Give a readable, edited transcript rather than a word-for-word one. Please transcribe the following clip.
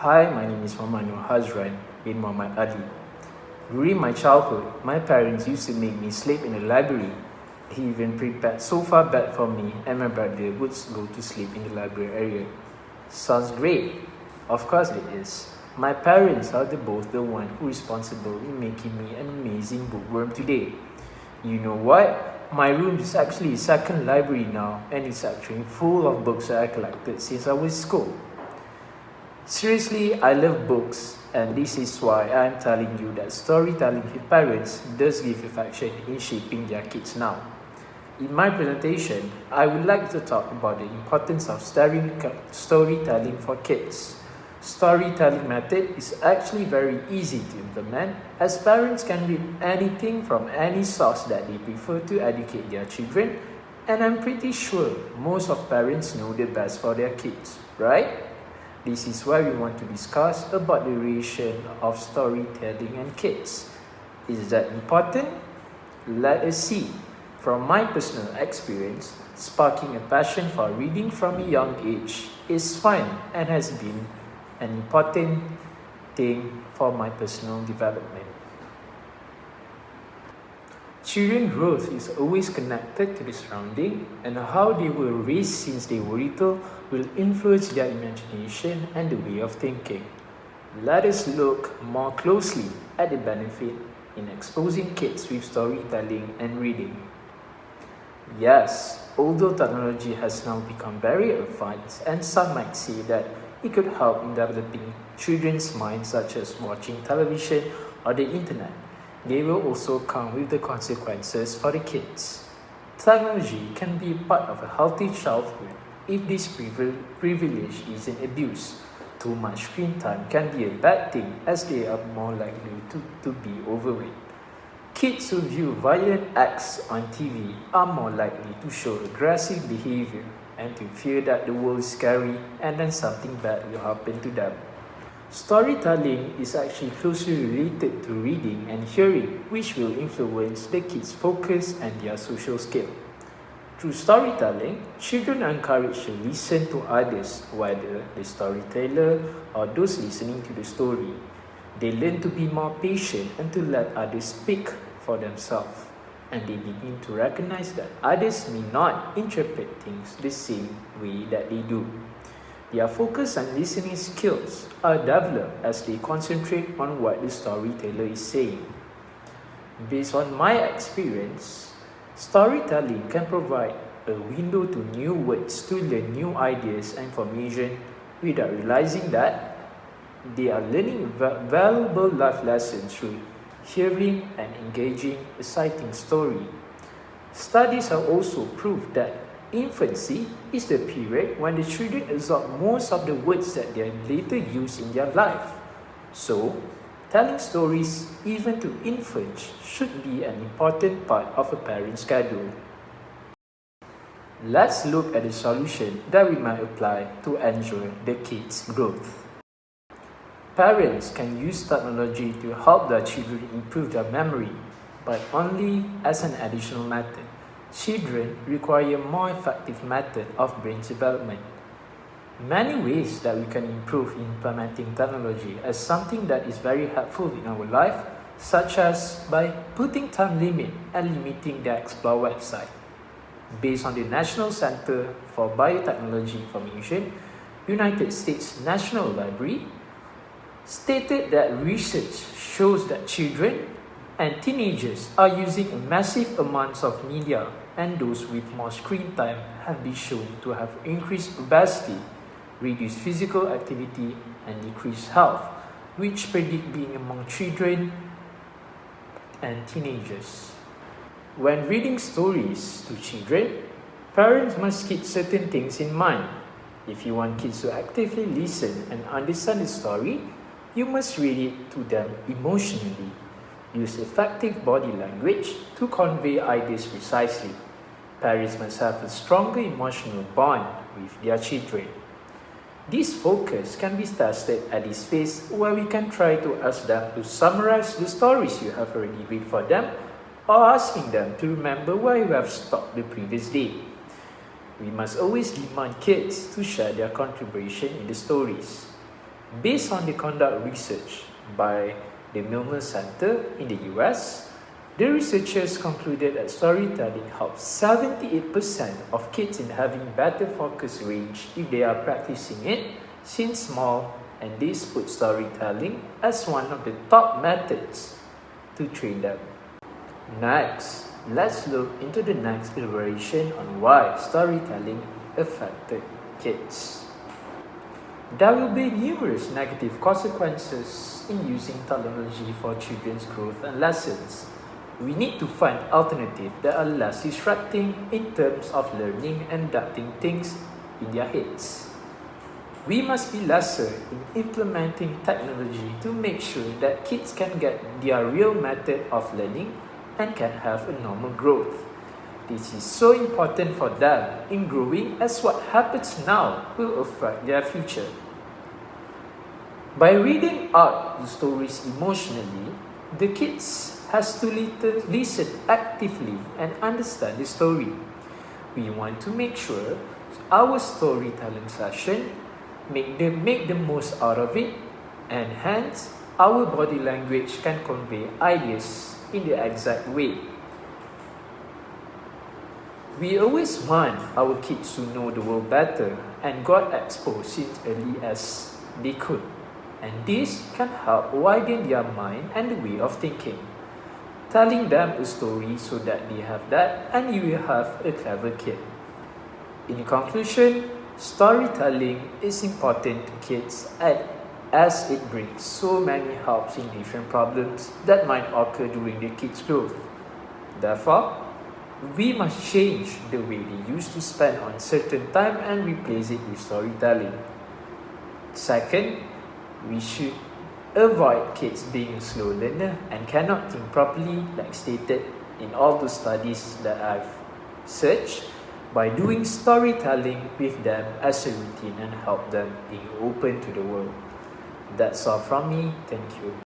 Hi, my name is Muhammad Nur Hazran bin Muhammad Ali. During my childhood, my parents used to make me sleep in the library. They even prepared sofa bed for me and my brother would go to sleep in the library area. Sounds great. Of course it is. My parents are both the one who responsible in making me an amazing bookworm today. You know what? My room is actually a second library now and it's actually full of books that I collected since I was in school. Seriously, I love books and this is why I'm telling you that storytelling with parents does give affection in shaping their kids now. In my presentation, I would like to talk about the importance of storytelling for kids. Storytelling method is actually very easy to implement as parents can read anything from any source that they prefer to educate their children, and I'm pretty sure most of parents know the best for their kids, right? This is why we want to discuss about the relation of storytelling and kids. Is that important? Let us see. From my personal experience, sparking a passion for reading from a young age is fun and has been an important thing for my personal development. Children's growth is always connected to the surrounding, and how they were raised since they were little will influence their imagination and the way of thinking. Let us look more closely at the benefit in exposing kids with storytelling and reading. Yes, although technology has now become very advanced, and some might say that it could help in developing children's minds, such as watching television or the internet, they will also come with the consequences for the kids. Technology can be part of a healthy childhood if this privilege isn't abused. Too much screen time can be a bad thing as they are more likely to be overweight. Kids who view violent acts on TV are more likely to show aggressive behavior and to fear that the world is scary and then something bad will happen to them. Storytelling is actually closely related to reading and hearing, which will influence the kids' focus and their social skill. Through storytelling, children are encouraged to listen to others, whether the storyteller or those listening to the story. They learn to be more patient and to let others speak for themselves, and they begin to recognize that others may not interpret things the same way that they do. Their focus and listening skills are developed as they concentrate on what the storyteller is saying. Based on my experience, storytelling can provide a window to new words to learn new ideas and information without realizing that they are learning valuable life lessons through hearing and engaging a exciting story. Studies have also proved that infancy is the period when the children absorb most of the words that they later use in their life. So, telling stories even to infants should be an important part of a parent's schedule. Let's look at the solution that we might apply to ensure the kids' growth. Parents can use technology to help their children improve their memory, but only as an additional method. Children require a more effective method of brain development. Many ways that we can improve implementing technology as something that is very helpful in our life, such as by putting time limit and limiting the Explore website. Based on the National Center for Biotechnology Information, United States National Library, stated that research shows that children and teenagers are using massive amounts of media, and those with more screen time have been shown to have increased obesity, reduced physical activity, and decreased health, which predict being among children and teenagers. When reading stories to children, parents must keep certain things in mind. If you want kids to actively listen and understand the story, you must read it to them emotionally. Use effective body language to convey ideas precisely. Parents must have a stronger emotional bond with their children. This focus can be tested at this phase where we can try to ask them to summarize the stories you have already read for them or asking them to remember where you have stopped the previous day. We must always demand kids to share their contribution in the stories. Based on the conduct research by the Milner Center in the US, the researchers concluded that storytelling helps 78% of kids in having better focus range if they are practicing it since small, and this puts storytelling as one of the top methods to train them. Next, let's look into the next elaboration on why storytelling affected kids. There will be numerous negative consequences in using technology for children's growth and lessons. We need to find alternatives that are less distracting in terms of learning and adapting things in their heads. We must be lesser in implementing technology to make sure that kids can get their real method of learning and can have a normal growth. This is so important for them in growing, as what happens now will affect their future. By reading out the stories emotionally, the kids has to listen actively and understand the story. We want to make sure our storytelling session make the most out of it, and hence our body language can convey ideas in the exact way. We always want our kids to know the world better and got exposed since early as they could. And this can help widen their mind and the way of thinking. Telling them a story so that they have that, and you will have a clever kid. In conclusion, storytelling is important to kids as it brings so many helps in different problems that might occur during the kids' growth. Therefore, we must change the way they used to spend on certain time and replace it with storytelling. Second, we should avoid kids being a slow learner and cannot think properly, like stated in all the studies that I've searched, by doing storytelling with them as a routine and help them being open to the world. That's all from me. Thank you.